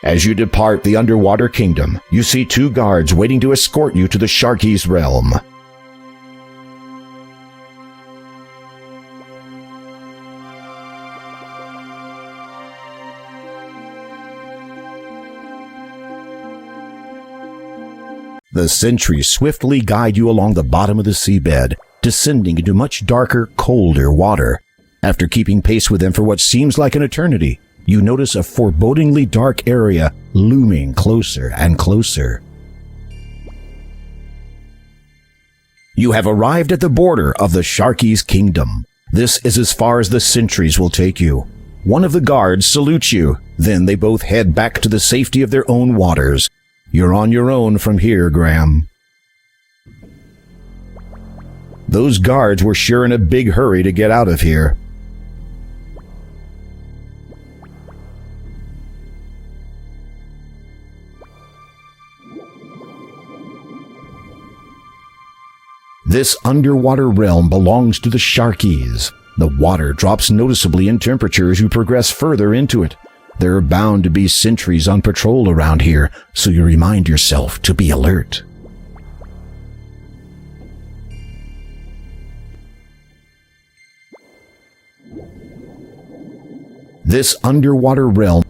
As you depart the underwater kingdom, you see two guards waiting to escort you to the Sharky's realm. The sentries swiftly guide you along the bottom of the seabed, descending into much darker, colder water. After keeping pace with them for what seems like an eternity, you notice a forebodingly dark area looming closer and closer. You have arrived at the border of the Sharky's kingdom. This is as far as the sentries will take you. One of the guards salutes you, then they both head back to the safety of their own waters. You're on your own from here, Graham. Those guards were sure in a big hurry to get out of here. This underwater realm belongs to the Sharkies. The water drops noticeably in temperature as you progress further into it. There are bound to be sentries on patrol around here, so you remind yourself to be alert. This underwater realm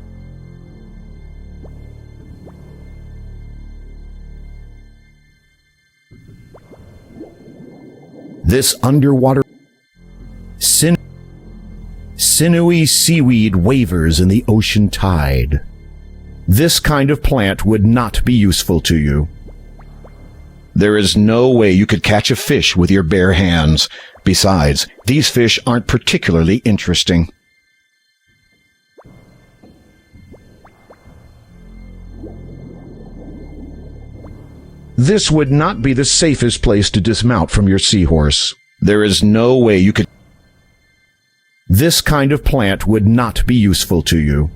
sinewy seaweed wavers in the ocean tide. This kind of plant would not be useful to you. There is no way you could catch a fish with your bare hands. Besides, these fish aren't particularly interesting. This would not be the safest place to dismount from your seahorse. There is no way you could... This kind of plant would not be useful to you.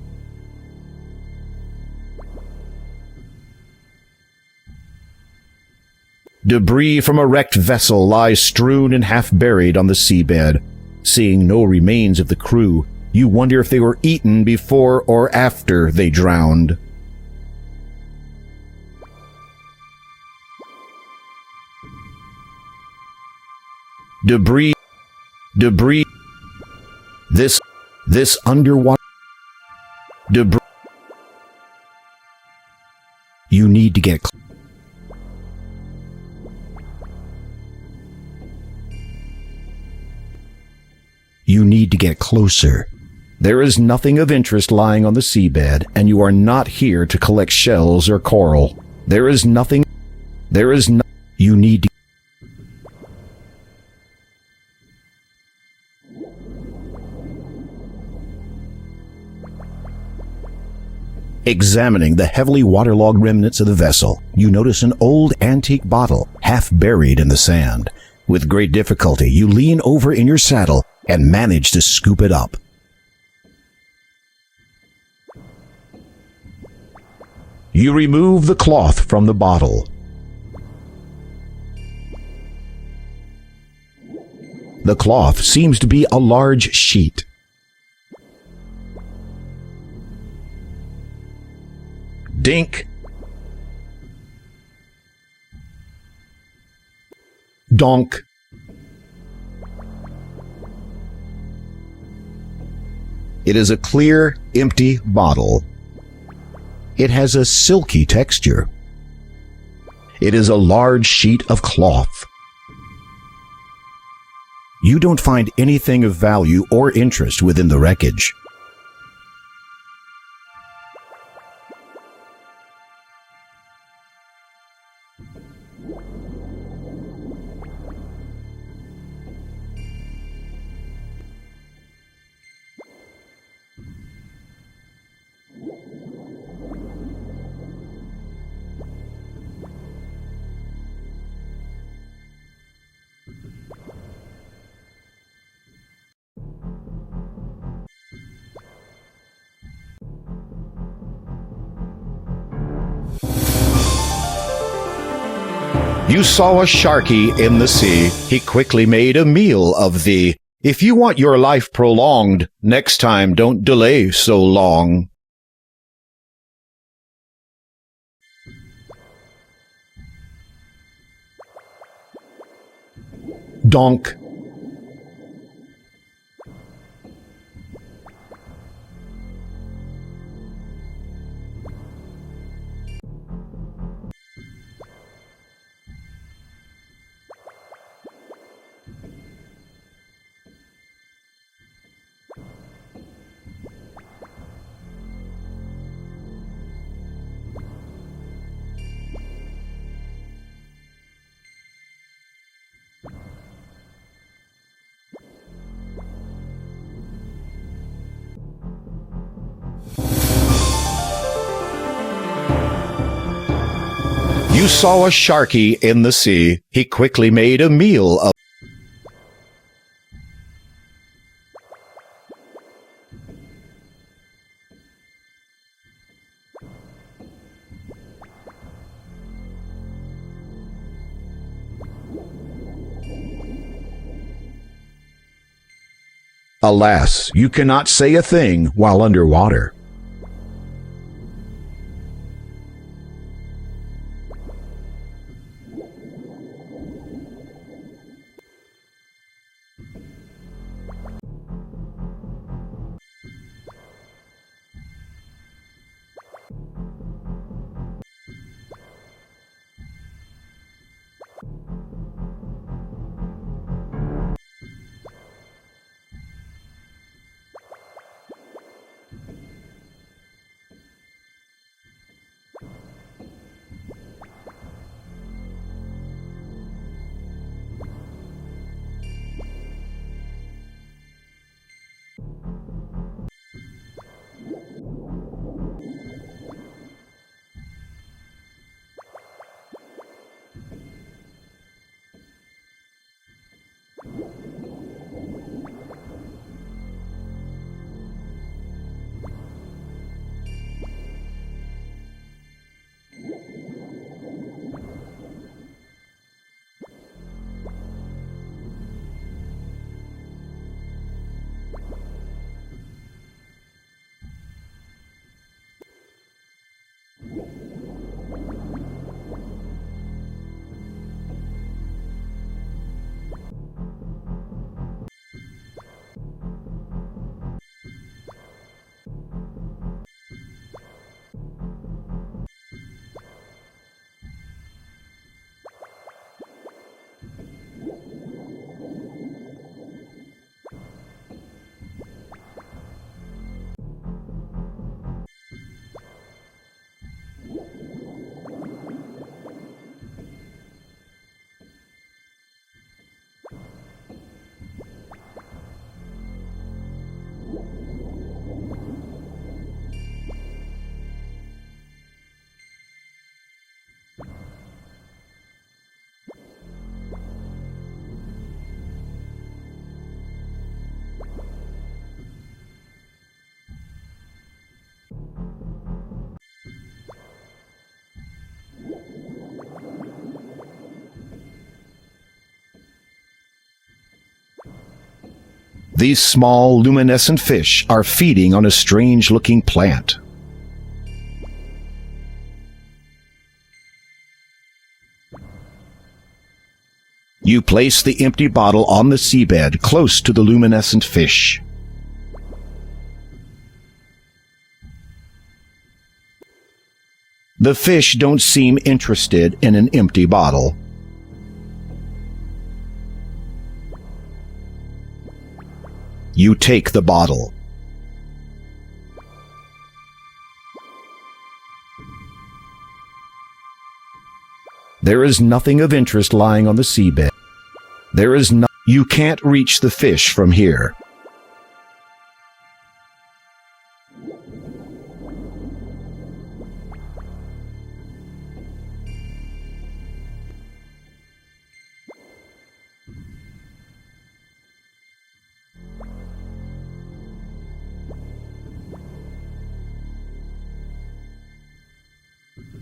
Debris from a wrecked vessel lies strewn and half-buried on the seabed. Seeing no remains of the crew, you wonder if they were eaten before or after they drowned. Debris. This underwater debris. You need to get closer. There is nothing of interest lying on the seabed, and you are not here to collect shells or coral. You need to... Examining the heavily waterlogged remnants of the vessel, you notice an old antique bottle half buried in the sand. With great difficulty, you lean over in your saddle and manage to scoop it up. You remove the cloth from the bottle. The cloth seems to be a large sheet. Dink. Donk. It is a clear, empty bottle. It has a silky texture. It is a large sheet of cloth. You don't find anything of value or interest within the wreckage. You saw a sharky in the sea. He quickly made a meal of thee. If you want your life prolonged, next time don't delay so long. Donk. You saw a sharky in the sea. He quickly made a meal of. Alas, you cannot say a thing while underwater. These small luminescent fish are feeding on a strange-looking plant. You place the empty bottle on the seabed close to the luminescent fish. The fish don't seem interested in an empty bottle. You take the bottle. There is nothing of interest lying on the seabed. You can't reach the fish from here.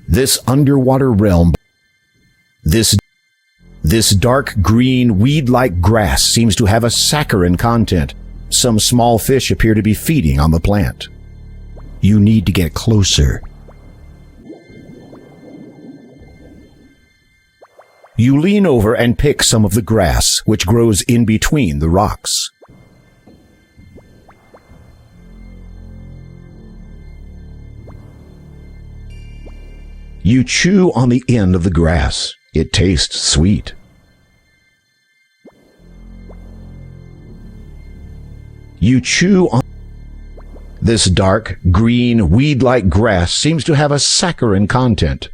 This underwater realm, this This dark green weed-like grass seems to have a saccharin content. Some small fish appear to be feeding on the plant. You need to get closer. You lean over and pick some of the grass, which grows in between the rocks. You chew on the end of the grass. It tastes sweet. You chew on... This dark, green, weed-like grass seems to have a saccharin content.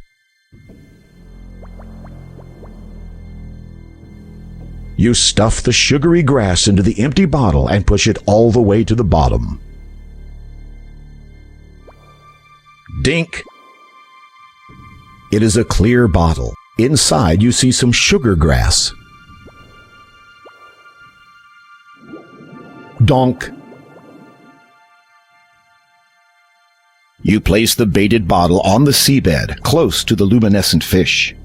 You stuff the sugary grass into the empty bottle and push it all the way to the bottom. Dink! It is a clear bottle. Inside you see some sugar grass. Donk! You place the baited bottle on the seabed, close to the luminescent fish.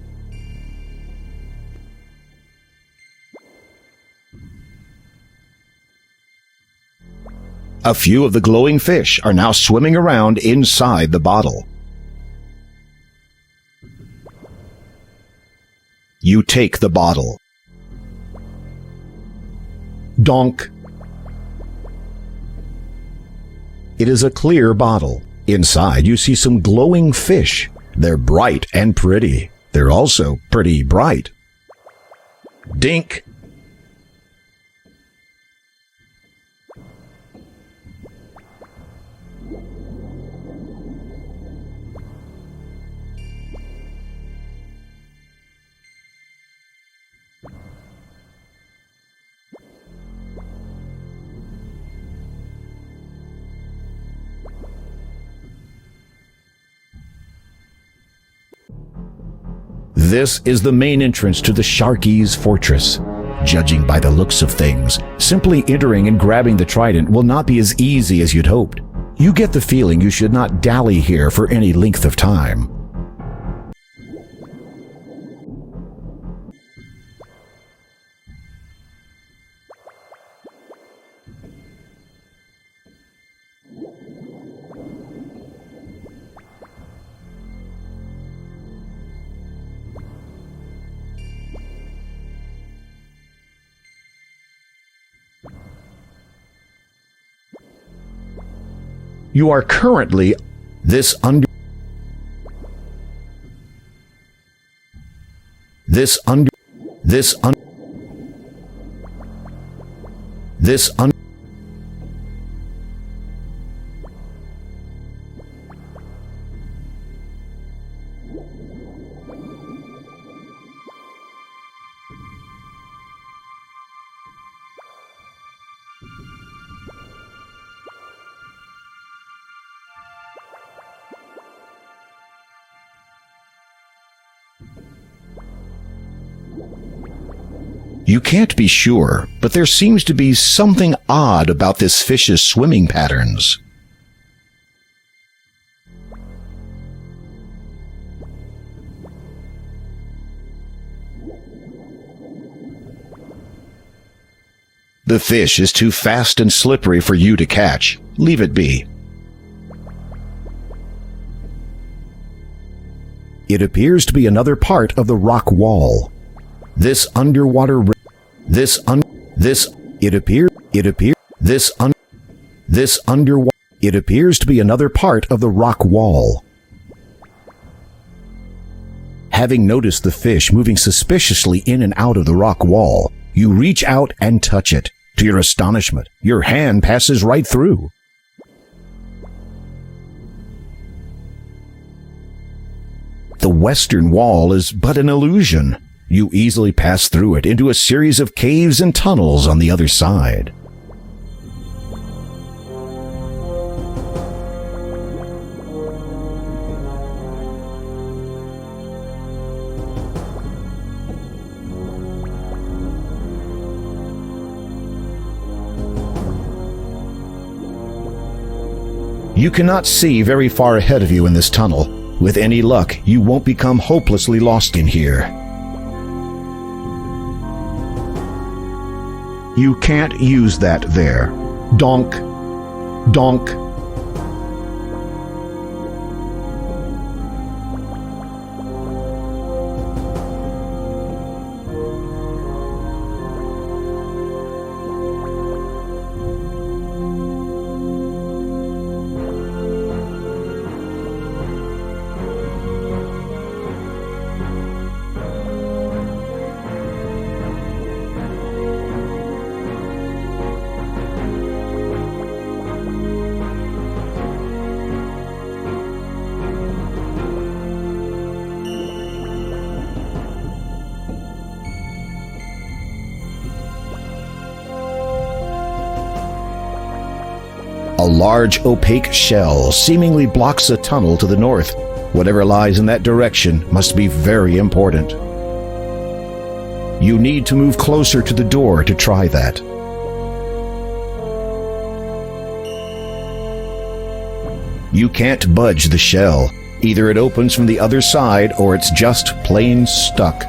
A few of the glowing fish are now swimming around inside the bottle. You take the bottle. Donk! It is a clear bottle. Inside you see some glowing fish. They're bright and pretty. They're also pretty bright. Dink! This is the main entrance to the Sharky's fortress. Judging by the looks of things, simply entering and grabbing the trident will not be as easy as you'd hoped. You get the feeling you should not dally here for any length of time. You are currently this under You can't be sure, but there seems to be something odd about this fish's swimming patterns. The fish is too fast and slippery for you to catch. Leave it be. It appears to be another part of the rock wall. This underwater This appears to be another part of the rock wall. Having noticed the fish moving suspiciously in and out of the rock wall, you reach out and touch it. To your astonishment, your hand passes right through. The western wall is but an illusion. You easily pass through it into a series of caves and tunnels on the other side. You cannot see very far ahead of you in this tunnel. With any luck, you won't become hopelessly lost in here. You can't use that there. Donk. Donk. A large opaque shell seemingly blocks a tunnel to the north. Whatever lies in that direction must be very important. You need to move closer to the door to try that. You can't budge the shell. Either it opens from the other side or it's just plain stuck.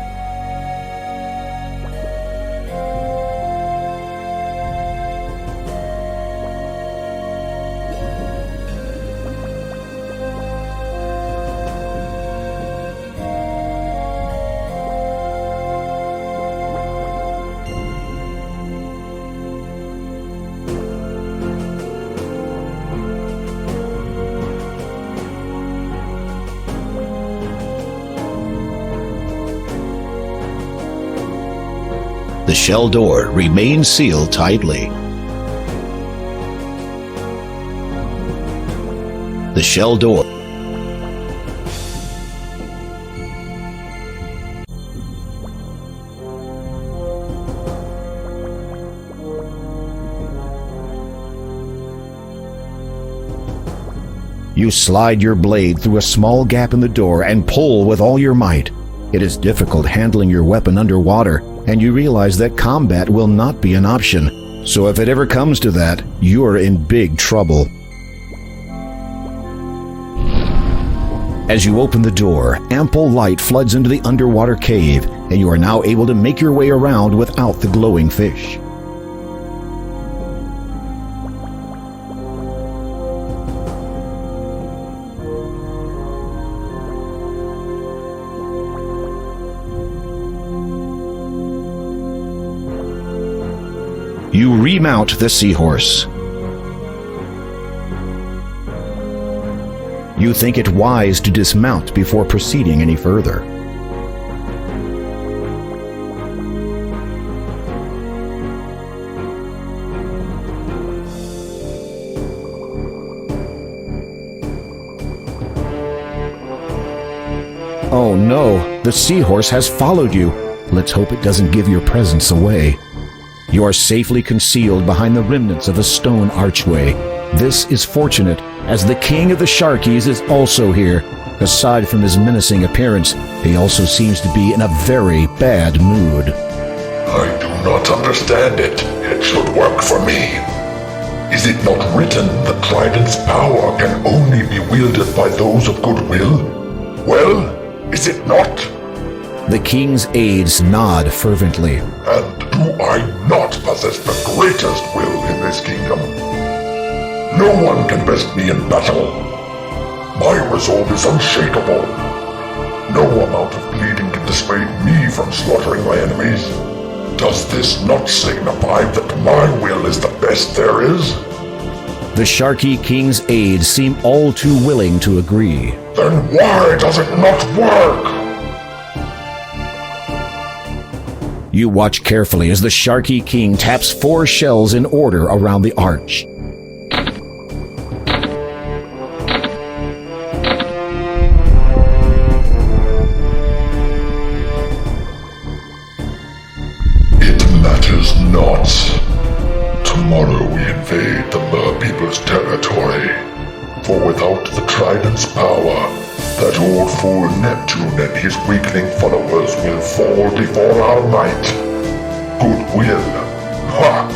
The shell door remains sealed tightly. The shell door. You slide your blade through a small gap in the door and pull with all your might. It is difficult handling your weapon underwater, and you realize that combat will not be an option. So if it ever comes to that, you are in big trouble. As you open the door, ample light floods into the underwater cave, and you are now able to make your way around without the glowing fish. You remount the seahorse. You think it wise to dismount before proceeding any further. Oh no, the seahorse has followed you. Let's hope it doesn't give your presence away. You are safely concealed behind the remnants of a stone archway. This is fortunate, as the king of the Sharkies is also here. Aside from his menacing appearance, he also seems to be in a very bad mood. I do not understand it. It should work for me. Is it not written that Trident's power can only be wielded by those of goodwill? Well, is it not? The king's aides nod fervently. And do I not possess the greatest will in this kingdom? No one can best me in battle. My resolve is unshakable. No amount of bleeding can dissuade me from slaughtering my enemies. Does this not signify that my will is the best there is? The Sharky King's aides seem all too willing to agree. Then why does it not work? You watch carefully as the Sharky King taps 4 shells in order around the arch. It matters not. Tomorrow we invade the Merpeople's territory. For without the Trident's power, that old fool Neptune and his weakling followers will fall before our might. Goodwill. Ha!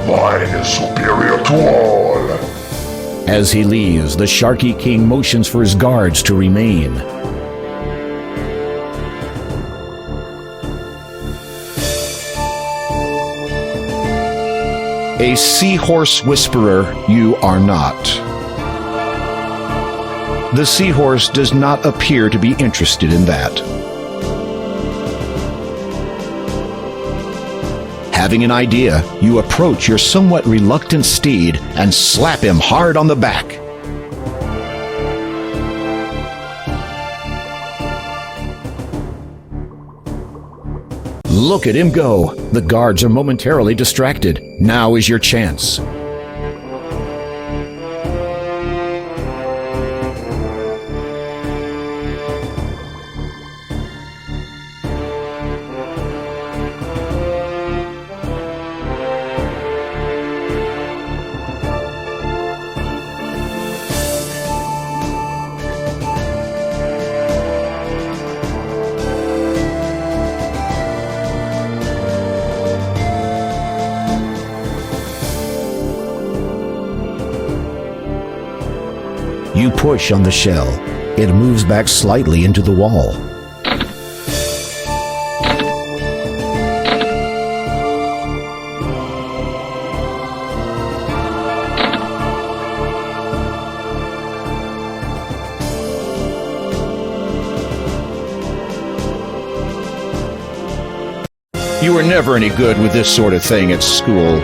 Mine is superior to all. As he leaves, the Sharky King motions for his guards to remain. A seahorse whisperer you are not. The seahorse does not appear to be interested in that. Having an idea, you approach your somewhat reluctant steed and slap him hard on the back. Look at him go. The guards are momentarily distracted. Now is your chance. You push on the shell. It moves back slightly into the wall. You were never any good with this sort of thing at school.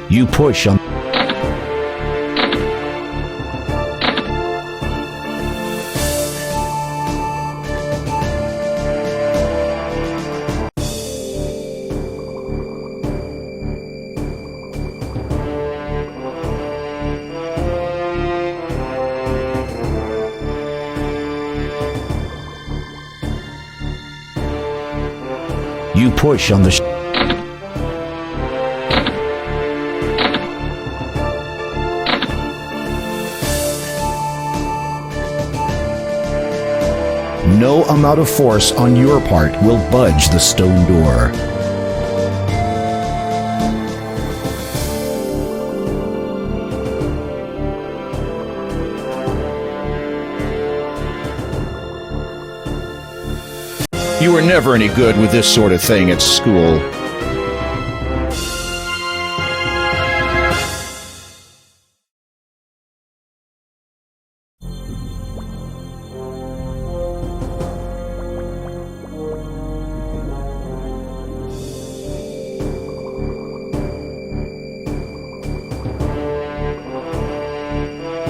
You push on. You push on the. No amount of force on your part will budge the stone door. You were never any good with this sort of thing at school.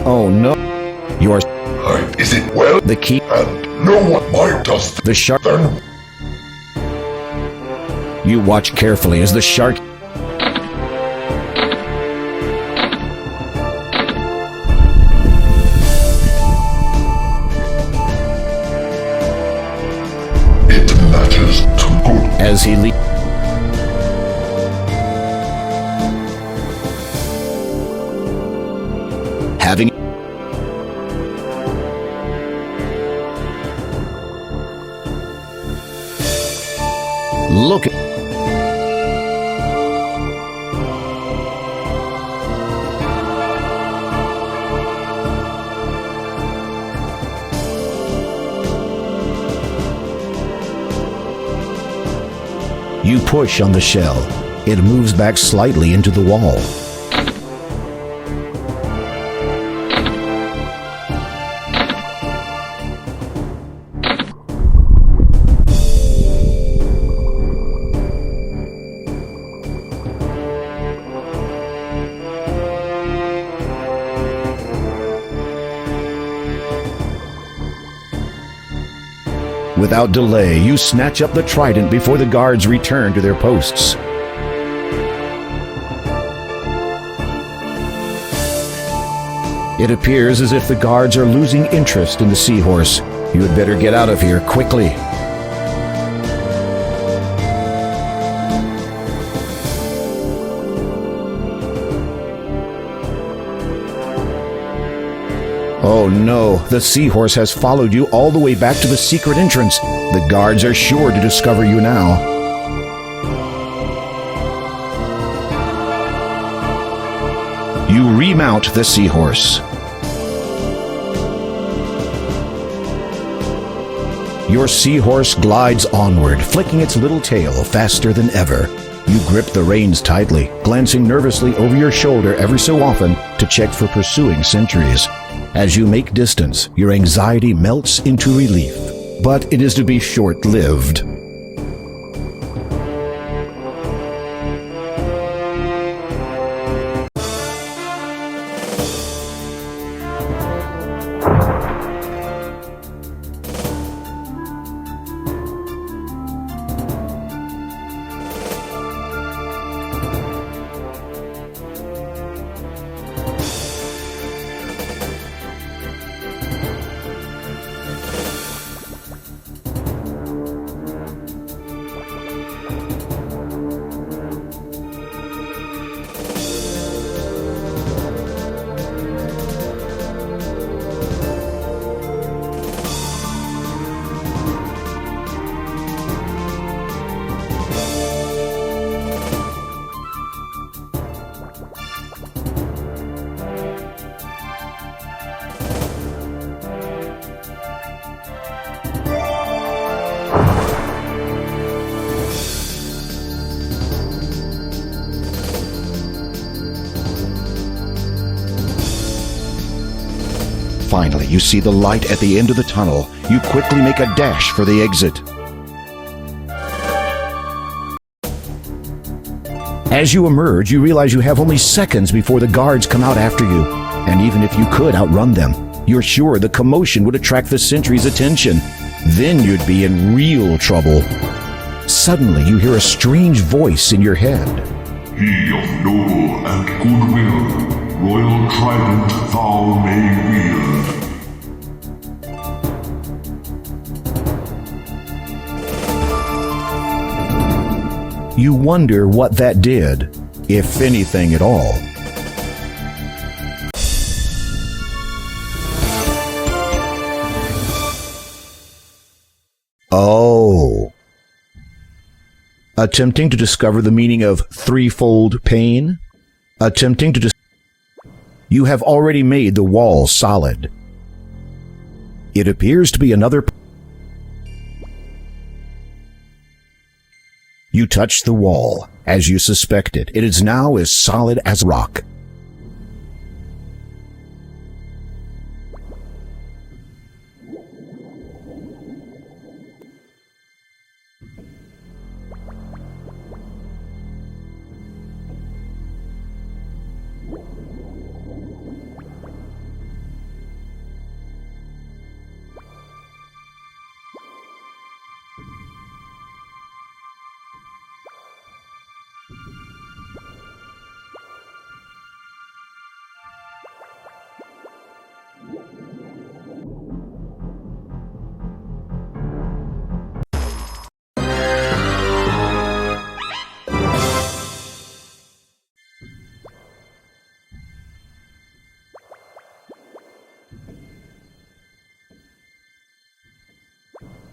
Oh no. You are. Is it well? The key. And no one might does The shark. then. You watch carefully as the shark. It matters to good. As he leaps. Having. Look at. You push on the shell. It moves back slightly into the wall. Without delay, you snatch up the trident before the guards return to their posts. It appears as if the guards are losing interest in the seahorse. You had better get out of here quickly. Oh no, the seahorse has followed you all the way back to the secret entrance. The guards are sure to discover you now. You remount the seahorse. Your seahorse glides onward, flicking its little tail faster than ever. You grip the reins tightly, glancing nervously over your shoulder every so often to check for pursuing sentries. As you make distance, your anxiety melts into relief, but it is to be short-lived. Finally, you see the light at the end of the tunnel. You quickly make a dash for the exit. As you emerge, you realize you have only seconds before the guards come out after you. And even if you could outrun them, you're sure the commotion would attract the sentry's attention. Then you'd be in real trouble. Suddenly, you hear a strange voice in your head. He of noble and goodwill, royal trident thou may wield. You wonder what that did, if anything at all. Oh. Attempting to discover the meaning of threefold pain? Attempting to You have already made the wall solid. It appears to be another. You touch the wall. As you suspected, it is now as solid as rock.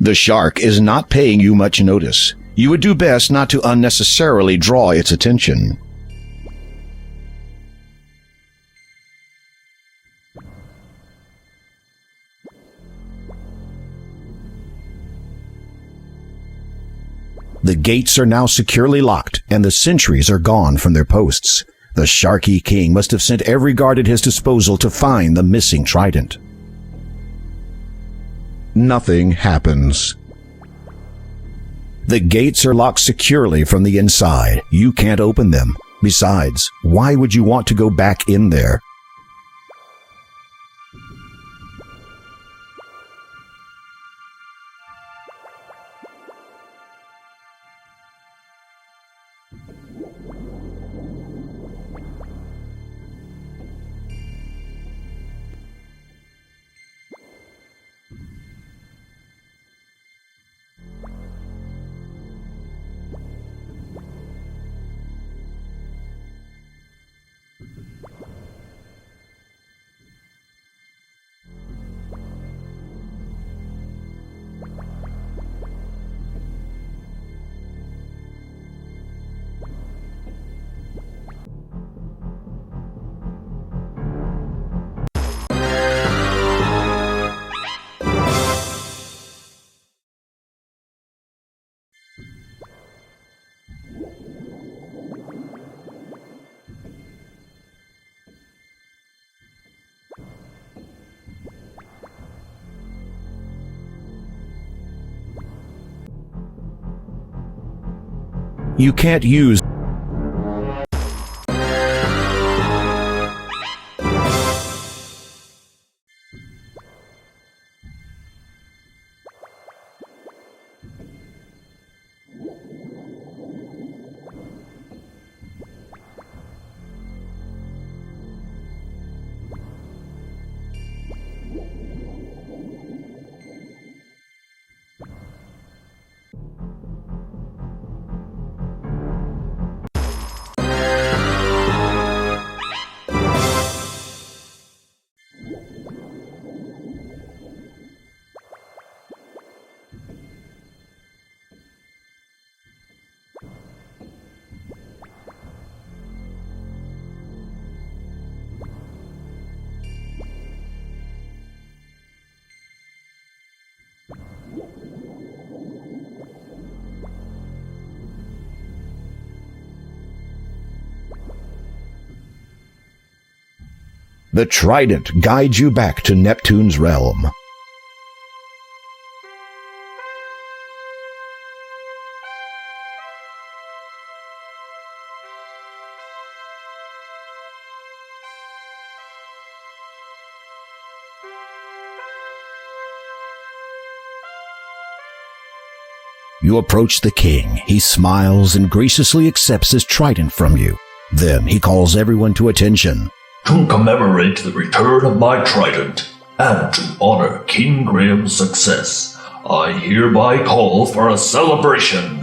The shark is not paying you much notice. You would do best not to unnecessarily draw its attention. The gates are now securely locked, and the sentries are gone from their posts. The Sharky King must have sent every guard at his disposal to find the missing trident. Nothing happens. The gates are locked securely from the inside. You can't open them. Besides, why would you want to go back in there? You can't use the trident guides you back to Neptune's realm. You approach the king. He smiles and graciously accepts his trident from you. Then he calls everyone to attention. To commemorate the return of my trident, and to honor King Graham's success, I hereby call for a celebration.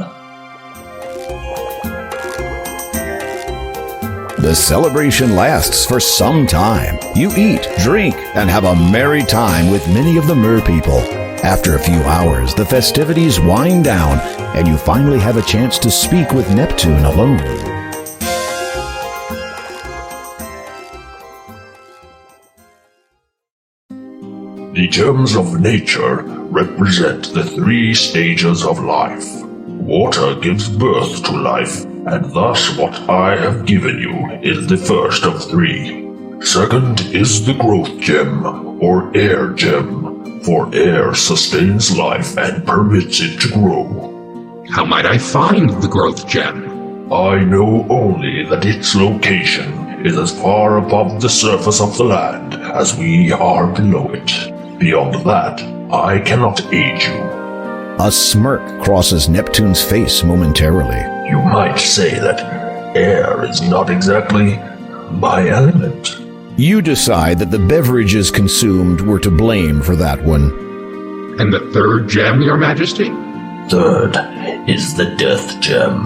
The celebration lasts for some time. You eat, drink, and have a merry time with many of the mer people. After a few hours, the festivities wind down, and you finally have a chance to speak with Neptune alone. The gems of nature represent the 3 stages of life. Water gives birth to life, and thus what I have given you is the first of 3. Second is the growth gem, or air gem, for air sustains life and permits it to grow. How might I find the growth gem? I know only that its location is as far above the surface of the land as we are below it. Beyond that, I cannot aid you. A smirk crosses Neptune's face momentarily. You might say that air is not exactly my element. You decide that the beverages consumed were to blame for that one. And the third gem, Your Majesty? Third is the death gem,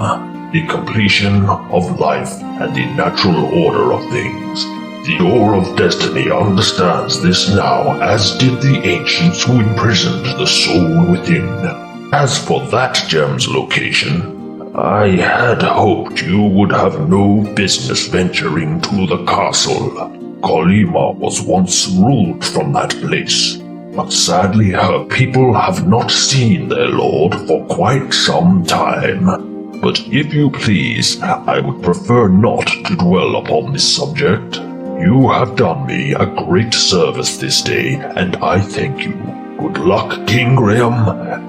the completion of life and the natural order of things. The Door of Destiny understands this now, as did the ancients who imprisoned the soul within. As for that gem's location, I had hoped you would have no business venturing to the castle. Kolima was once ruled from that place, but sadly her people have not seen their lord for quite some time. But if you please, I would prefer not to dwell upon this subject. You have done me a great service this day, and I thank you. Good luck, King Graham,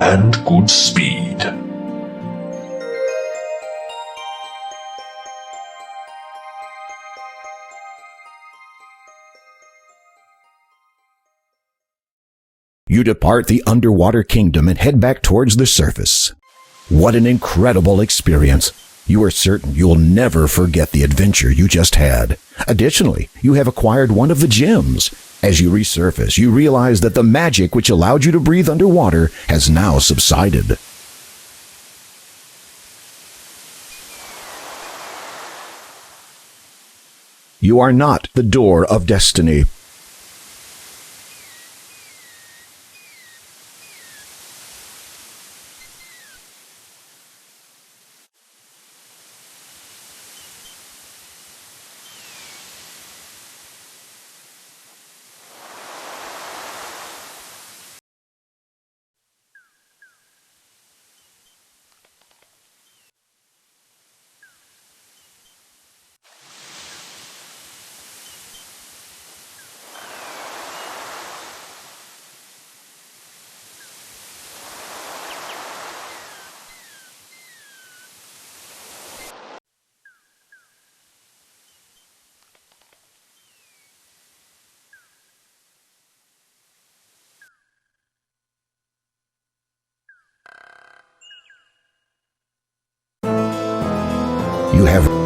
and good speed. You depart the underwater kingdom and head back towards the surface. What an incredible experience! You are certain you'll never forget the adventure you just had. Additionally, you have acquired one of the gems. As you resurface, you realize that the magic which allowed you to breathe underwater has now subsided. You are not the Door of Destiny. You have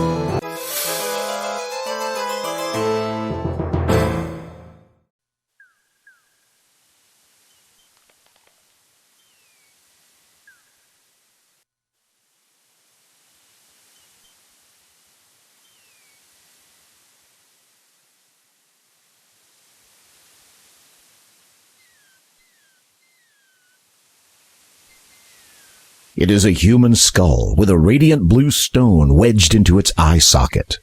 It is a human skull with a radiant blue stone wedged into its eye socket.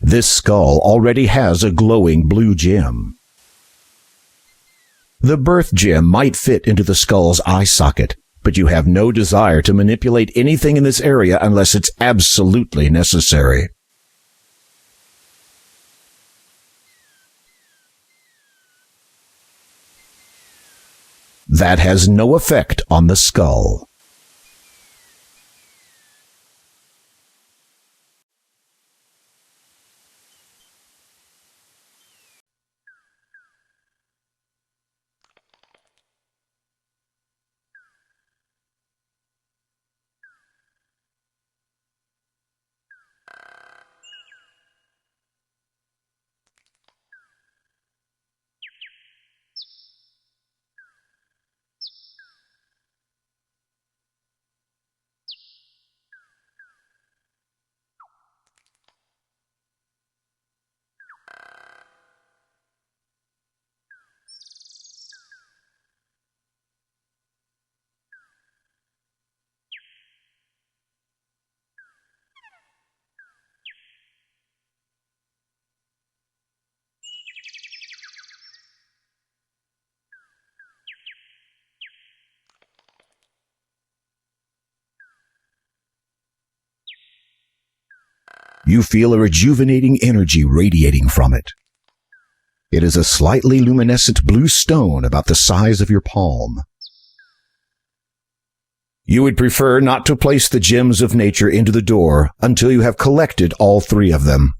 This skull already has a glowing blue gem. The birth gem might fit into the skull's eye socket, but you have no desire to manipulate anything in this area unless it's absolutely necessary. That has no effect on the skull. You feel a rejuvenating energy radiating from it. It is a slightly luminescent blue stone about the size of your palm. You would prefer not to place the gems of nature into the door until you have collected all 3 of them.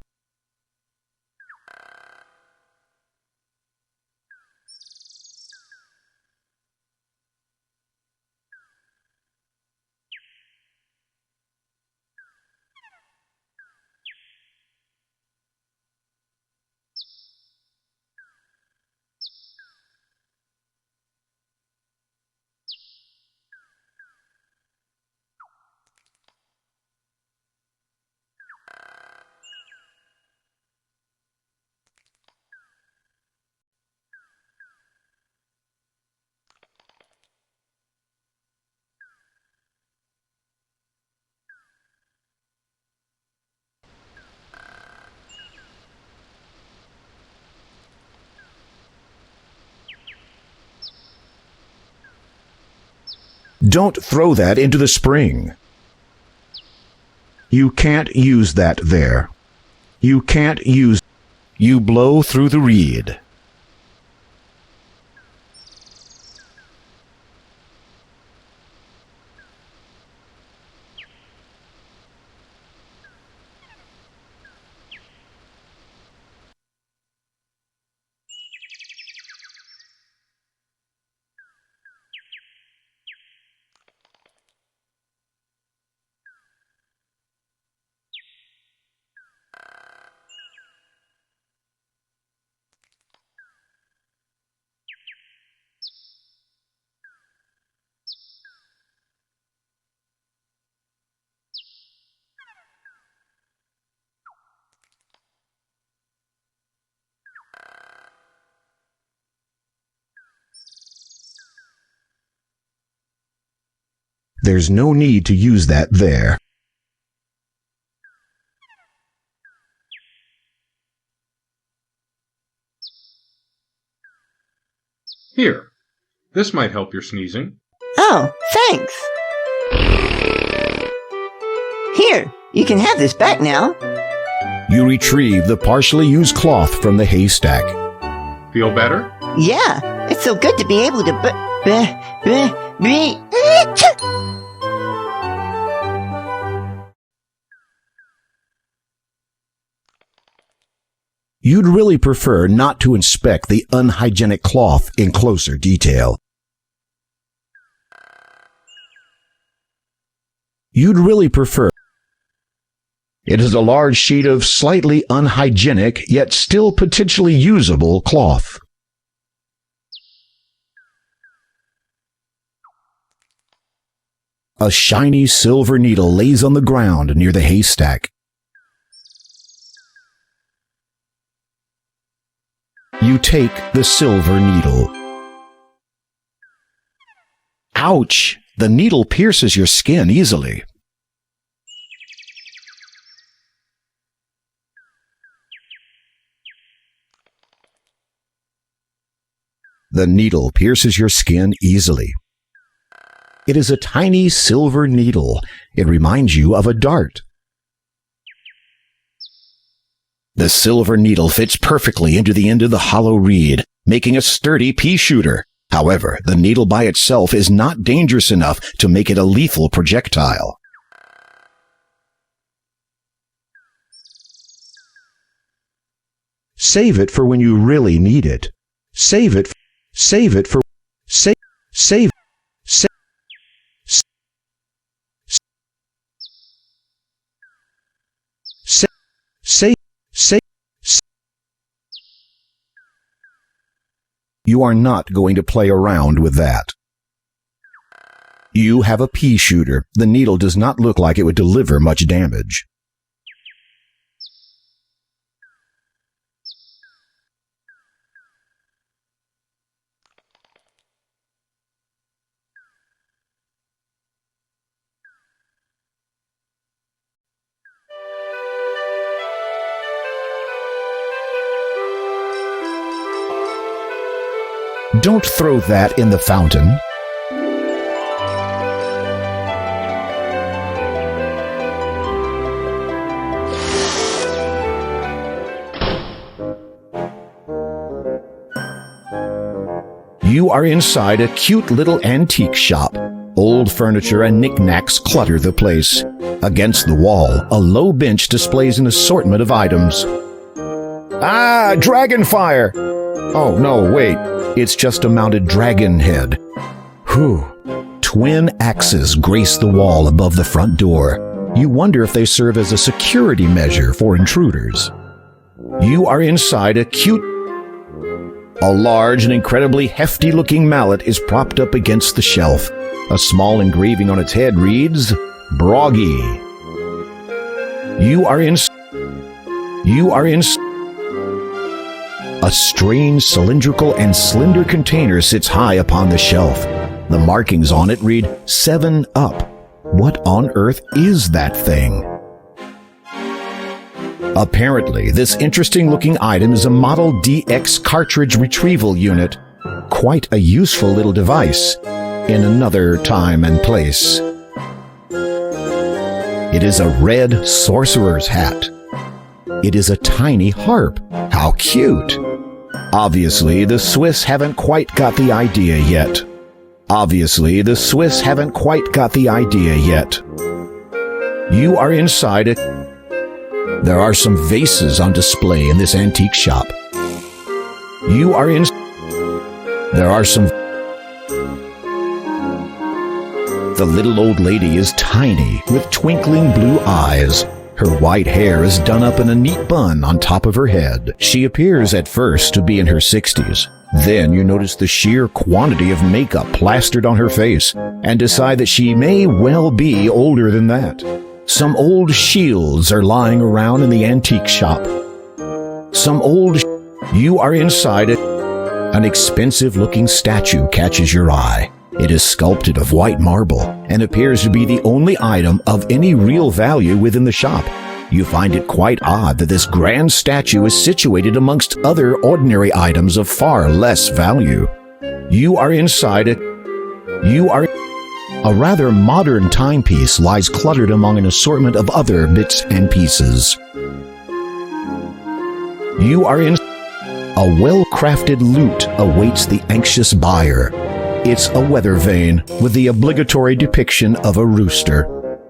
Don't throw that into the spring. You can't use that there. You can't use... You blow through the reed. There's no need to use that there. Here, this might help your sneezing. Oh, thanks. Here, you can have this back now. You retrieve the partially used cloth from the haystack. Feel better? Yeah, it's so good to be able to You'd really prefer not to inspect the unhygienic cloth in closer detail. you'd really prefer. It is a large sheet of slightly unhygienic, yet still potentially usable cloth. A shiny silver needle lays on the ground near the haystack. You take the silver needle. Ouch! The needle pierces your skin easily. The needle pierces your skin easily. It is a tiny silver needle. It reminds you of a dart. The silver needle fits perfectly into the end of the hollow reed, making a sturdy pea shooter. However, the needle by itself is not dangerous enough to make it a lethal projectile. Save it for when you really need it. Save it for save, save, save, save. You are not going to play around with that. You have a pea shooter. The needle does not look like it would deliver much damage. Don't throw that in the fountain. You are inside a cute little antique shop. Old furniture and knickknacks clutter the place. Against the wall, a low bench displays an assortment of items. Ah, dragonfire! Oh, no, wait. It's just a mounted dragon head. Whew. Twin axes grace the wall above the front door. You wonder if they serve as a security measure for intruders. You are inside a large and incredibly hefty-looking mallet is propped up against the shelf. A small engraving on its head reads, Broggy. You are in a strange cylindrical and slender container sits high upon the shelf. The markings on it read 7-Up. What on earth is that thing? Apparently, this interesting-looking item is a Model DX cartridge retrieval unit. Quite a useful little device in another time and place. It is a red sorcerer's hat. It is a tiny harp. How cute! Obviously, the Swiss haven't quite got the idea yet. You are inside it. There are some vases on display in this antique shop. The little old lady is tiny, with twinkling blue eyes. Her white hair is done up in a neat bun on top of her head. She appears at first to be in her 60s. Then you notice the sheer quantity of makeup plastered on her face and decide that she may well be older than that. Some old shields are lying around in the antique shop. You are inside it. An expensive-looking statue catches your eye. It is sculpted of white marble and appears to be the only item of any real value within the shop. You find it quite odd that this grand statue is situated amongst other ordinary items of far less value. You are inside it. A rather modern timepiece lies cluttered among an assortment of other bits and pieces. You are in a well-crafted lute awaits the anxious buyer. It's a weather vane with the obligatory depiction of a rooster.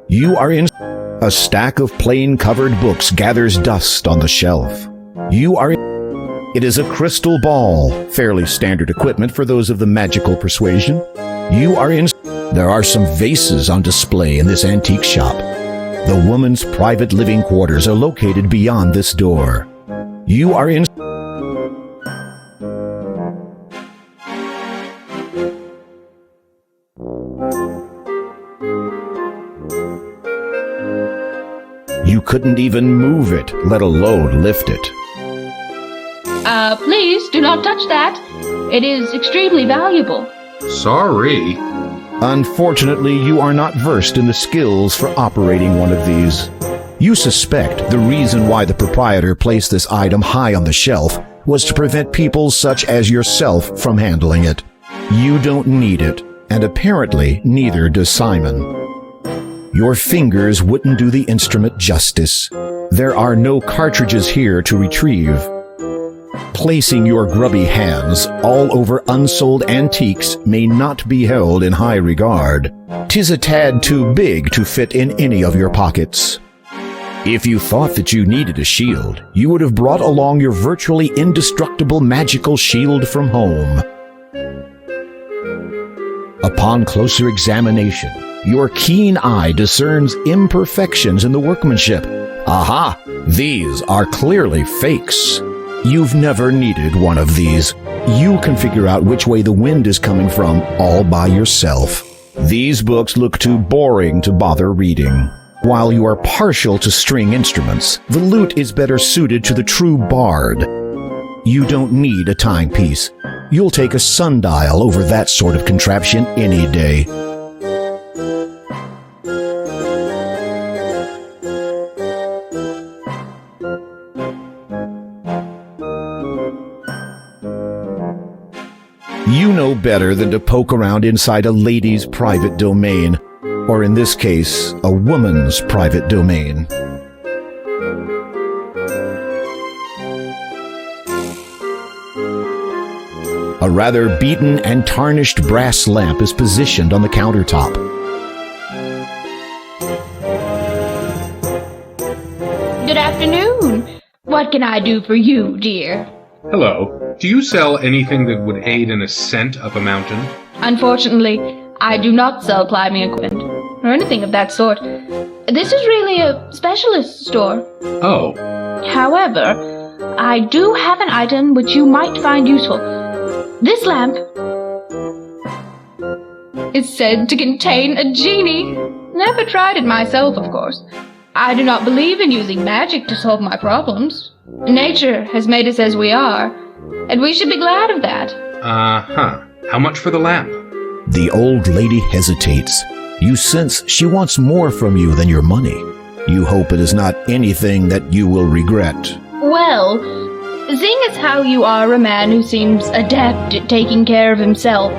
You are in a stack of plain-covered books gathers dust on the shelf. It is a crystal ball, fairly standard equipment for those of the magical persuasion. You are in There are some vases on display in this antique shop. The woman's private living quarters are located beyond this door. You are in... You couldn't even move it, let alone lift it. Please do not touch that. It is extremely valuable. Sorry. Unfortunately, you are not versed in the skills for operating one of these. You suspect the reason why the proprietor placed this item high on the shelf was to prevent people such as yourself from handling it. You don't need it, and apparently neither does Simon. Your fingers wouldn't do the instrument justice. There are no cartridges here to retrieve. Placing your grubby hands all over unsold antiques may not be held in high regard. 'Tis a tad too big to fit in any of your pockets. If you thought that you needed a shield, you would have brought along your virtually indestructible magical shield from home. Upon closer examination, your keen eye discerns imperfections in the workmanship. Aha! These are clearly fakes. You've never needed one of these. You can figure out which way the wind is coming from all by yourself. These books look too boring to bother reading. While you are partial to string instruments, the lute is better suited to the true bard. You don't need a timepiece. You'll take a sundial over that sort of contraption any day. You know better than to poke around inside a lady's private domain, or in this case, a woman's private domain. A rather beaten and tarnished brass lamp is positioned on the countertop. Good afternoon. What can I do for you, dear? Hello. Do you sell anything that would aid in ascent up a mountain? Unfortunately, I do not sell climbing equipment, or anything of that sort. This is really a specialist store. Oh. However, I do have an item which you might find useful. This lamp is said to contain a genie. Never tried it myself, of course. I do not believe in using magic to solve my problems. Nature has made us as we are, and we should be glad of that. Uh-huh. How much for the lamp? The old lady hesitates. You sense she wants more from you than your money. You hope it is not anything that you will regret. Well, seeing as how you are a man who seems adept at taking care of himself,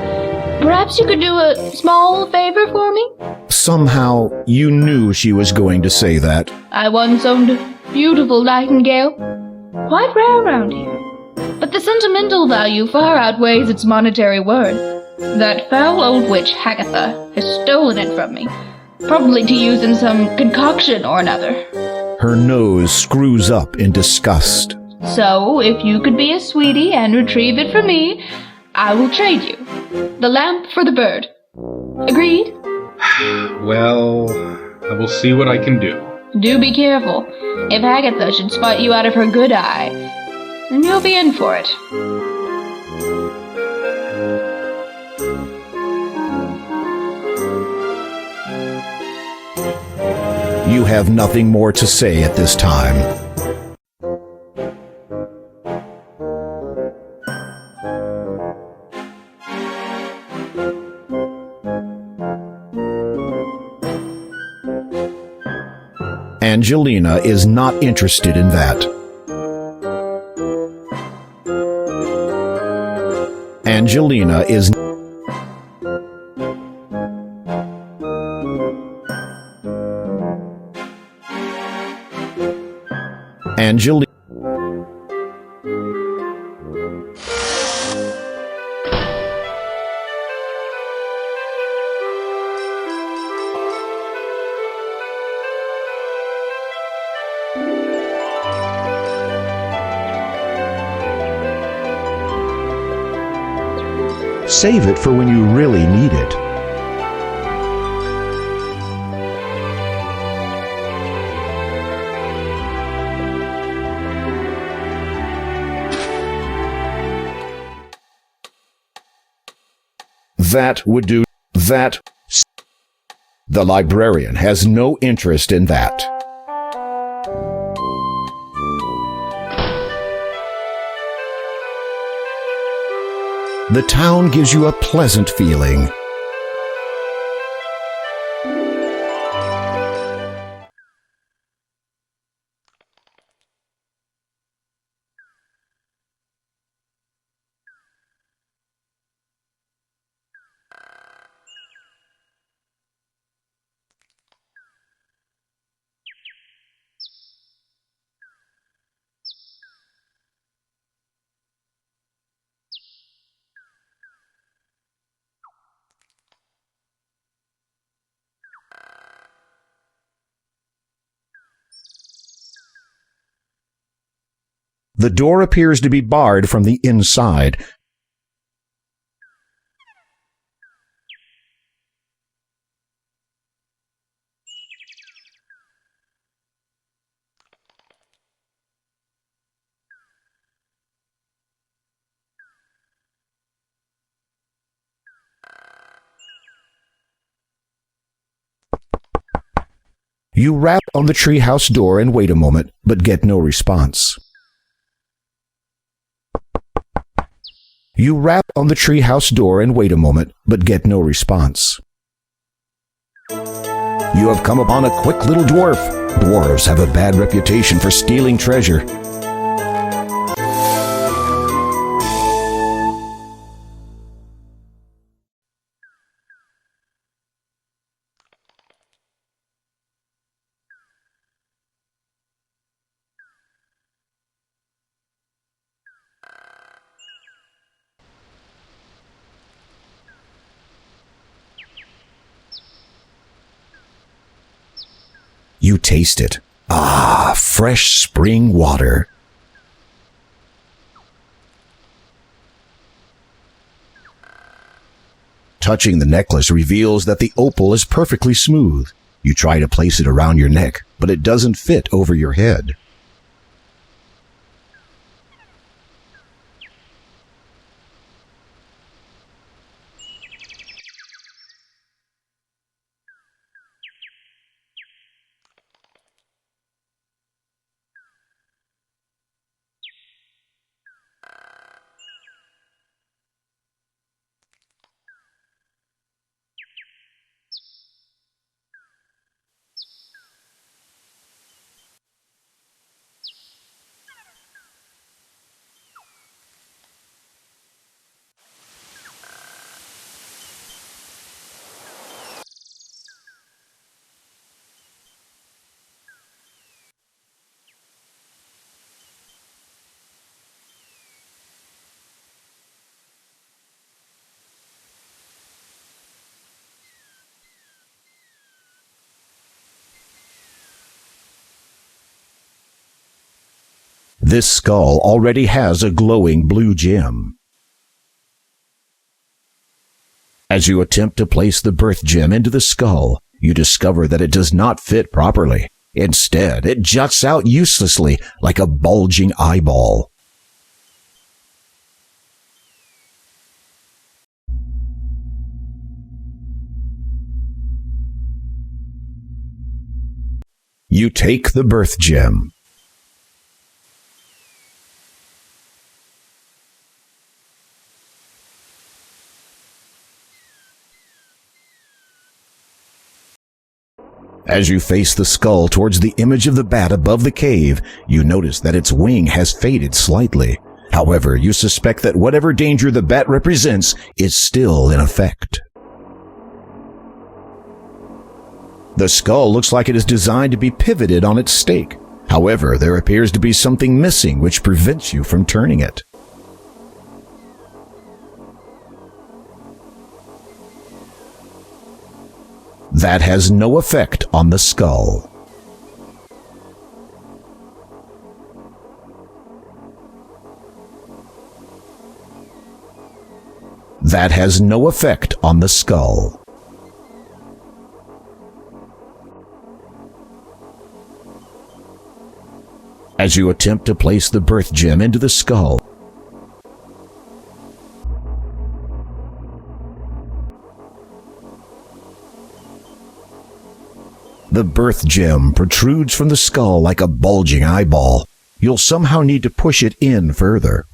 perhaps you could do a small favor for me? Somehow, you knew she was going to say that. I once owned a beautiful nightingale, quite rare around here, but the sentimental value far outweighs its monetary worth. That foul old witch Hagatha has stolen it from me, probably to use in some concoction or another. Her nose screws up in disgust. So, if you could be a sweetie and retrieve it for me, I will trade you the lamp for the bird. Agreed? Well, I will see what I can do. Do be careful. If Hagatha should spot you out of her good eye, then you'll be in for it. You have nothing more to say at this time. Angelina is not interested in that. Angelina is Angelina. Save it for when you really need it. That would do that. The librarian has no interest in that. The town gives you a pleasant feeling. The door appears to be barred from the inside. You rap on the treehouse door and wait a moment, but get no response. You rap on the treehouse door and wait a moment, but get no response. You have come upon a quick little dwarf. Dwarves have a bad reputation for stealing treasure. You taste it. Ah, fresh spring water. Touching the necklace reveals that the opal is perfectly smooth. You try to place it around your neck, but it doesn't fit over your head. This skull already has a glowing blue gem. As you attempt to place the birth gem into the skull, you discover that it does not fit properly. Instead, it juts out uselessly like a bulging eyeball. You take the birth gem. As you face the skull towards the image of the bat above the cave, you notice that its wing has faded slightly. However, you suspect that whatever danger the bat represents is still in effect. The skull looks like it is designed to be pivoted on its stake. However, there appears to be something missing which prevents you from turning it. That has no effect on the skull. That has no effect on the skull. As you attempt to place the birth gem into the skull, The birth gem protrudes from the skull like a bulging eyeball. You'll somehow need to push it in further.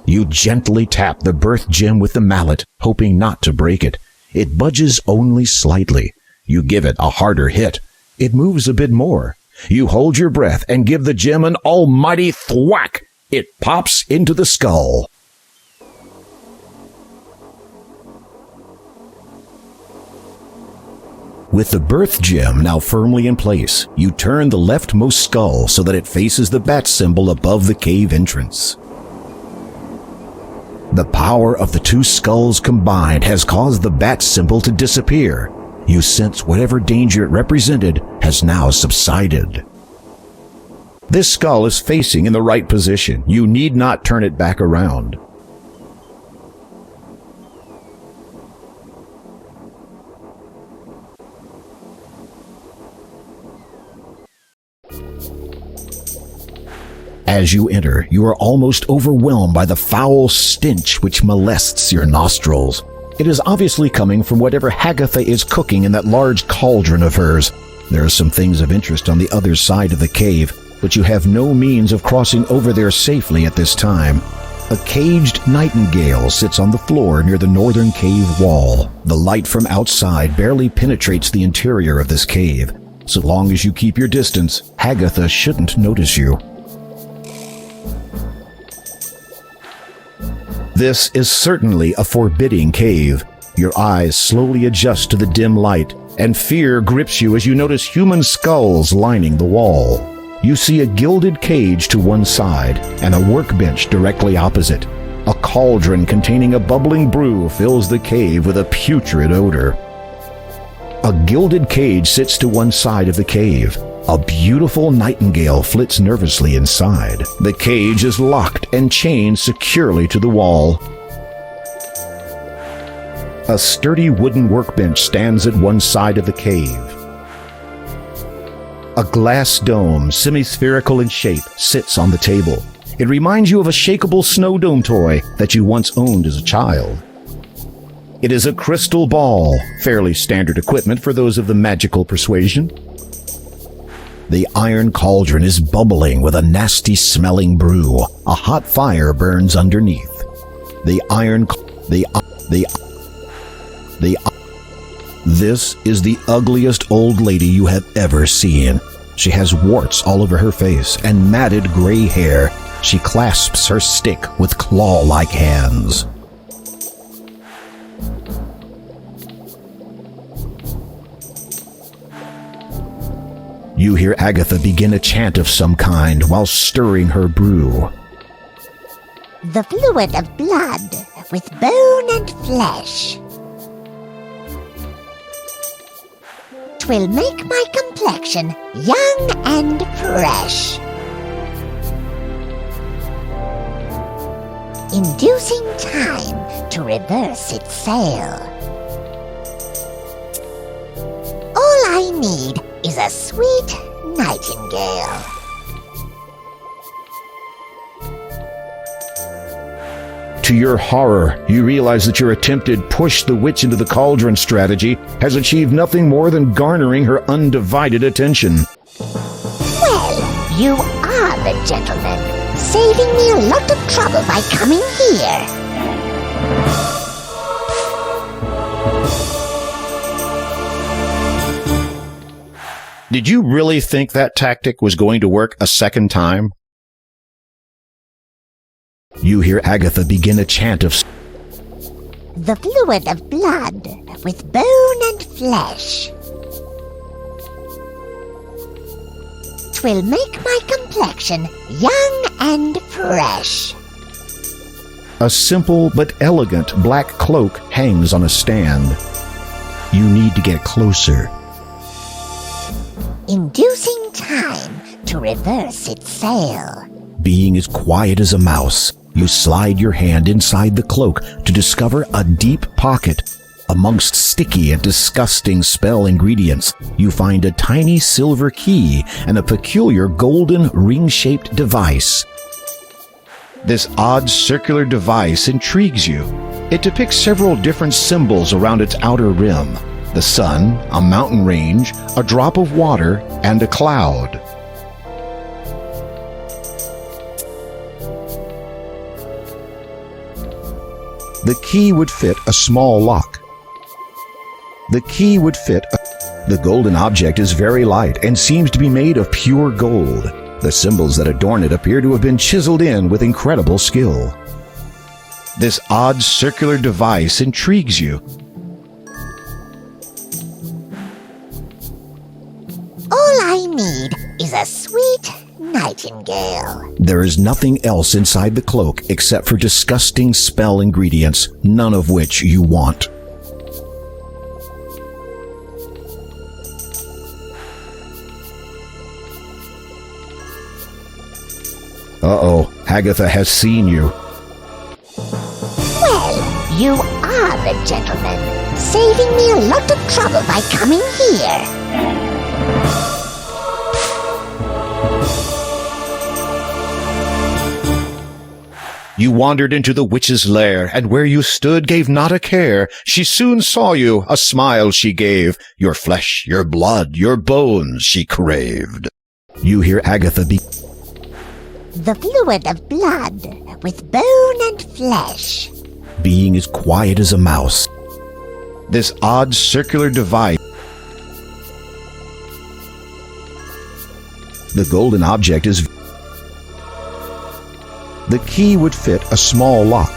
You gently tap the birth gem with the mallet, hoping not to break it. It budges only slightly. You give it a harder hit. It moves a bit more. You hold your breath and give the gem an almighty thwack. It pops into the skull. With the birth gem now firmly in place, you turn the leftmost skull so that it faces the bat symbol above the cave entrance. The power of the two skulls combined has caused the bat symbol to disappear. You sense whatever danger it represented has now subsided. This skull is facing in the right position. You need not turn it back around. As you enter, you are almost overwhelmed by the foul stench which molests your nostrils. It is obviously coming from whatever Hagatha is cooking in that large cauldron of hers. There are some things of interest on the other side of the cave, but you have no means of crossing over there safely at this time. A caged nightingale sits on the floor near the northern cave wall. The light from outside barely penetrates the interior of this cave. So long as you keep your distance, Hagatha shouldn't notice you. This is certainly a forbidding cave. Your eyes slowly adjust to the dim light, and fear grips you as you notice human skulls lining the wall. You see a gilded cage to one side and a workbench directly opposite. A cauldron containing a bubbling brew fills the cave with a putrid odor. A gilded cage sits to one side of the cave. A beautiful nightingale flits nervously inside. The cage is locked and chained securely to the wall. A sturdy wooden workbench stands at one side of the cave. A glass dome, semi-spherical in shape, sits on the table. It reminds you of a shakeable snow dome toy that you once owned as a child. It is a crystal ball, fairly standard equipment for those of the magical persuasion. The iron cauldron is bubbling with a nasty-smelling brew. A hot fire burns underneath. This is the ugliest old lady you have ever seen. She has warts all over her face and matted gray hair. She clasps her stick with claw-like hands. You hear Agatha begin a chant of some kind while stirring her brew. The fluid of blood with bone and flesh. 'Twill make my complexion young and fresh. Inducing time to reverse its sail. All I need is a sweet nightingale. To your horror, you realize that your attempted push the witch into the cauldron strategy has achieved nothing more than garnering her undivided attention. Well, you are the gentleman, saving me a lot of trouble by coming here. Did you really think that tactic was going to work a second time? You hear Agatha begin a chant of the fluid of blood with bone and flesh. 'Twill make my complexion young and fresh. A simple but elegant black cloak hangs on a stand. You need to get closer. Inducing time to reverse its sail. Being as quiet as a mouse, you slide your hand inside the cloak to discover a deep pocket. Amongst sticky and disgusting spell ingredients, you find a tiny silver key and a peculiar golden ring-shaped device. This odd circular device intrigues you. It depicts several different symbols around its outer rim: the sun, a mountain range, a drop of water, and a cloud. The key would fit a small lock. The key would fit The golden object is very light and seems to be made of pure gold. The symbols that adorn it appear to have been chiseled in with incredible skill. This odd circular device intrigues you. All I need is a sweet nightingale. There is nothing else inside the cloak except for disgusting spell ingredients, none of which you want. Uh-oh, Hagatha has seen you. Well, you are the gentleman, saving me a lot of trouble by coming here. You wandered into the witch's lair, and where you stood gave not a care. She soon saw you, a smile she gave. Your flesh, your blood, your bones she craved. You hear Agatha be... The fluid of blood, with bone and flesh. being as quiet as a mouse. This odd circular device. The golden object is... The key would fit a small lock.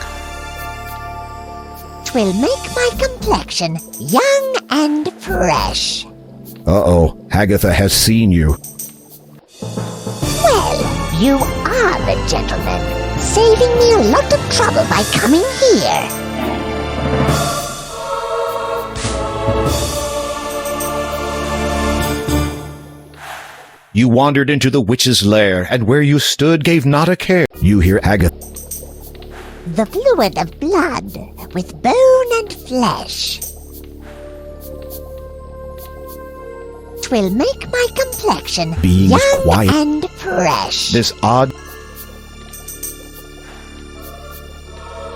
'Twill make my complexion young and fresh. Uh-oh, Hagatha has seen you. Well, you are the gentleman, saving me a lot of trouble by coming here. You wandered into the witch's lair, and where you stood gave not a care. You hear Agatha. The fluid of blood, with bone and flesh. 'Twill make my complexion Being young quiet. and fresh. This odd...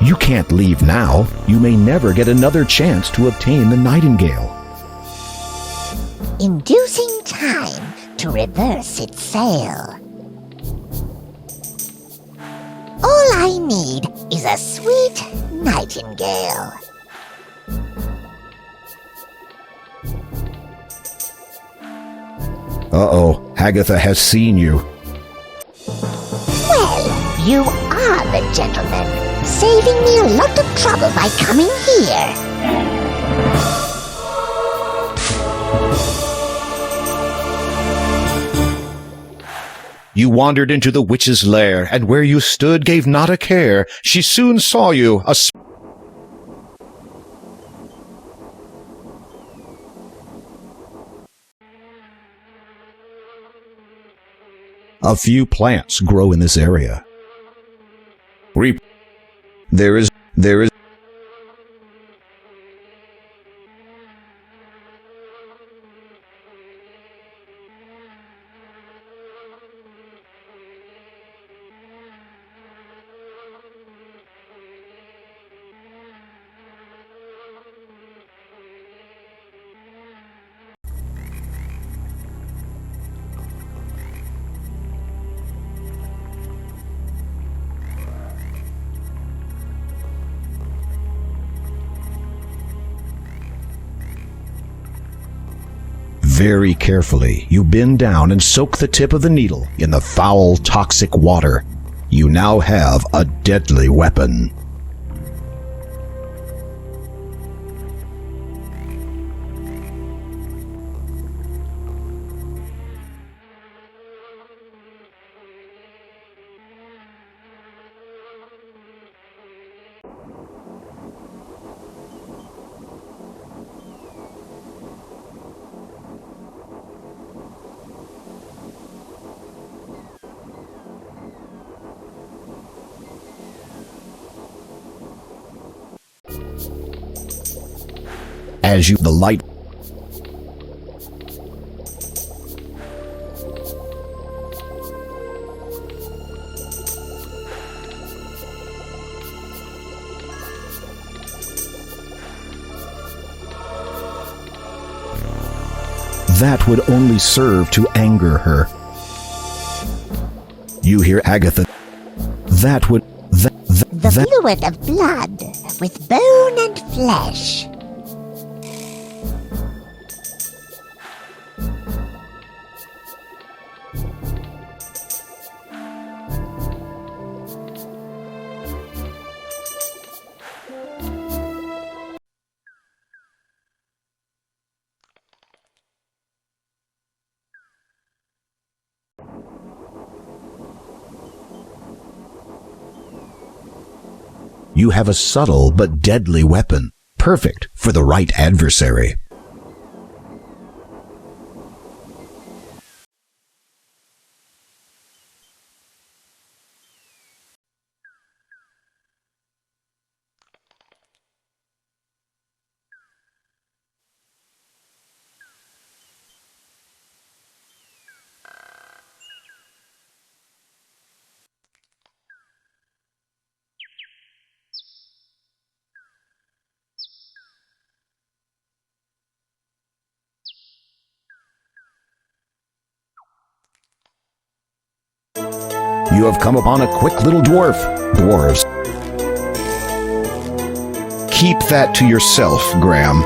You can't leave now. You may never get another chance to obtain the nightingale. Inducing time to reverse its sail. All I need is a sweet nightingale. Uh-oh, Hagatha has seen you. Well, you are the gentleman, saving me a lot of trouble by coming here. You wandered into the witch's lair, and where you stood gave not a care. She soon saw you, A few plants grow in this area. There is Very carefully, you bend down and soak the tip of the needle in the foul, toxic water. You now have a deadly weapon. As you the light That would only serve to anger her. You hear Agatha. That would... The fluid of blood with bone and flesh. You have a subtle but deadly weapon, perfect for the right adversary. You have come upon a quick little dwarf. Dwarves. Keep that to yourself, Graham.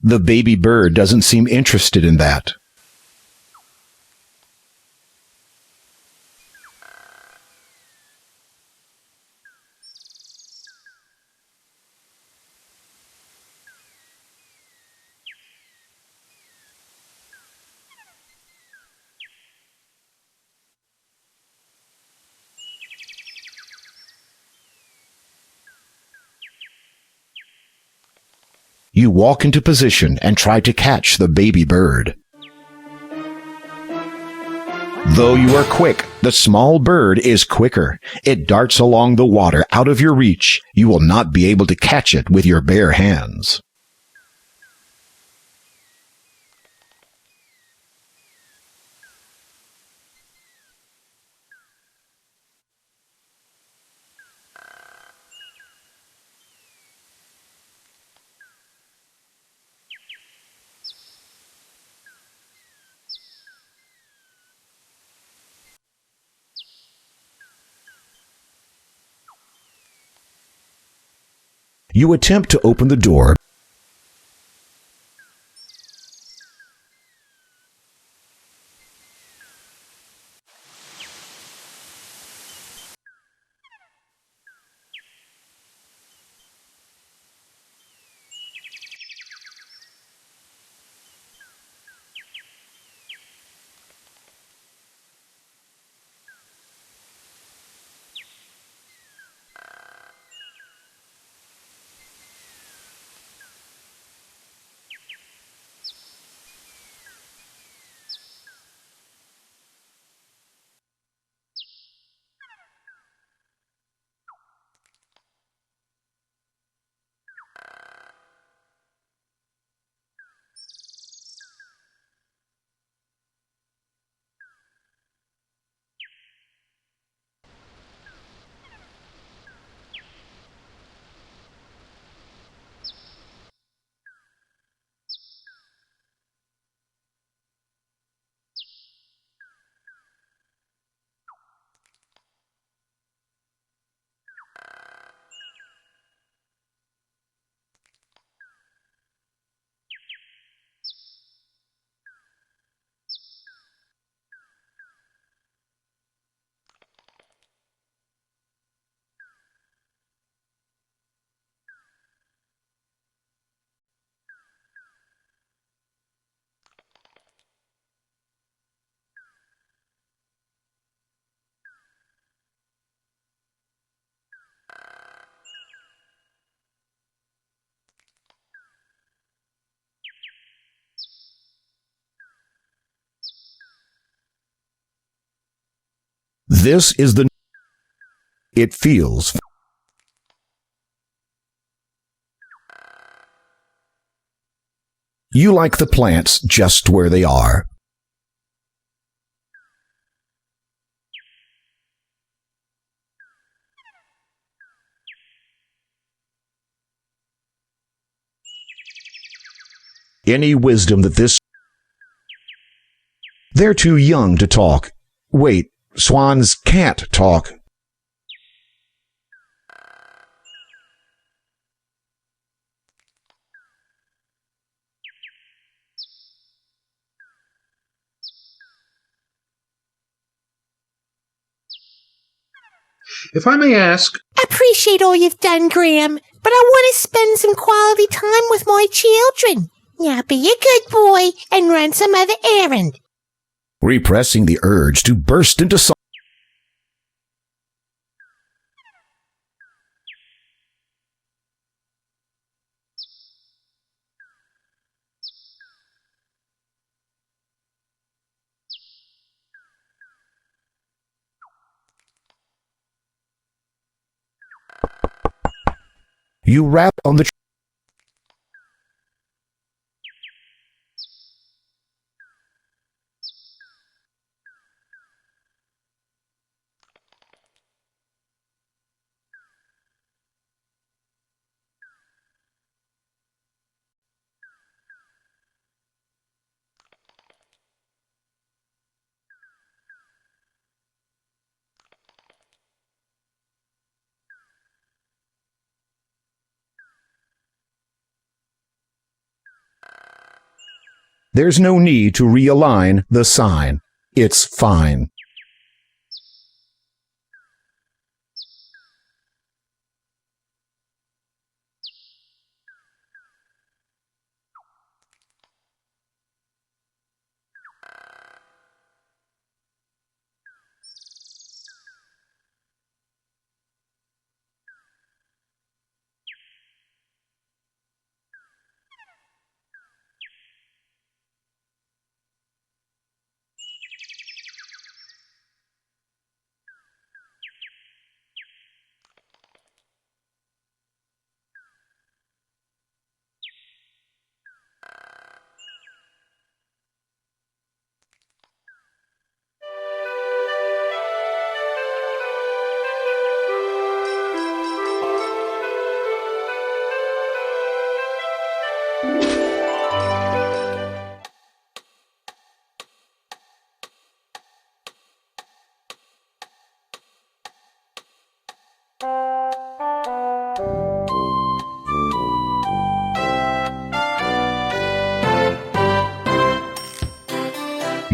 The baby bird doesn't seem interested in that. You walk into position and try to catch the baby bird. Though you are quick, the small bird is quicker. It darts along the water out of your reach. You will not be able to catch it with your bare hands. You attempt to open the door. This is the... It feels... You like the plants just where they are. Any wisdom that this... They're too young to talk. Wait, swans can't talk. If I may ask, Appreciate all you've done, Graham, but I want to spend some quality time with my children. Now be a good boy and run some other errand. Repressing the urge to burst into song. You rap on the... There's no need to realign the sign. It's fine.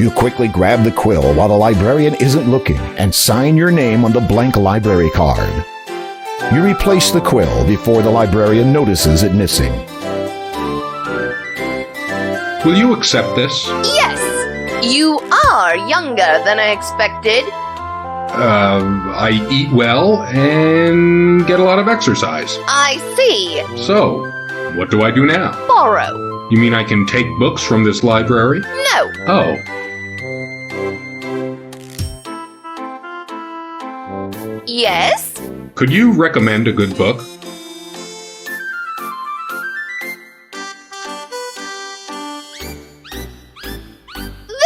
You quickly grab the quill while the librarian isn't looking and sign your name on the blank library card. You replace the quill before the librarian notices it missing. will you accept this? Yes, you are younger than I expected. I eat well and get a lot of exercise. I see. So, what do I do now? Borrow. You mean I can take books from this library? No. Oh. Yes? Could you recommend a good book?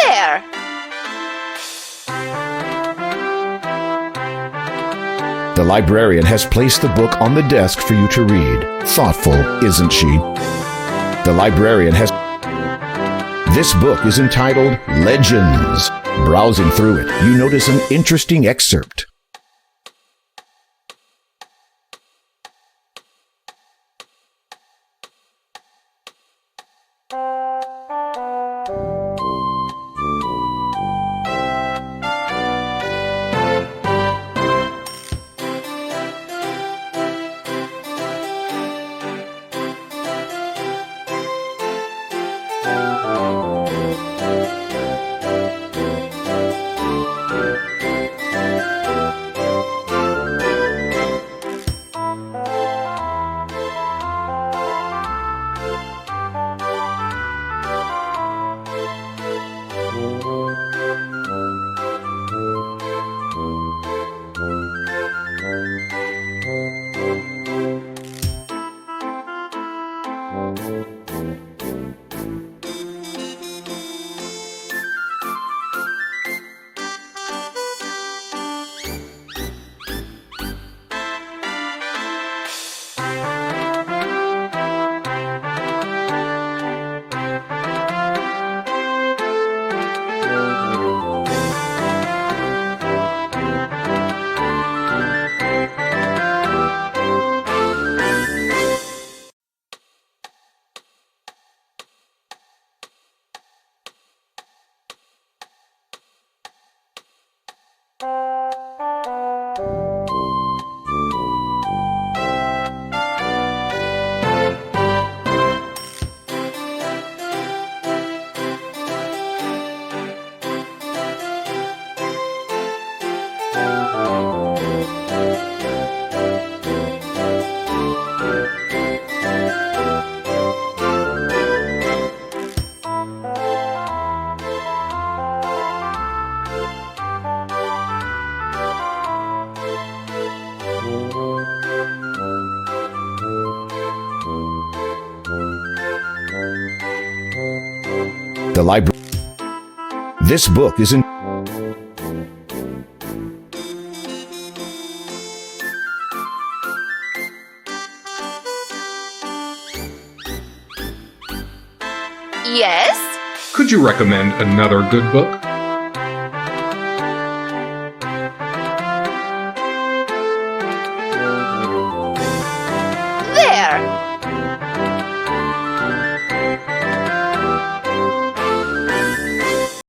There. The librarian has placed the book on the desk for you to read. Thoughtful, isn't she? The librarian has... This book is entitled Legends. Browsing through it, you notice an interesting excerpt. library. This book is in. Yes? Could you recommend another good book?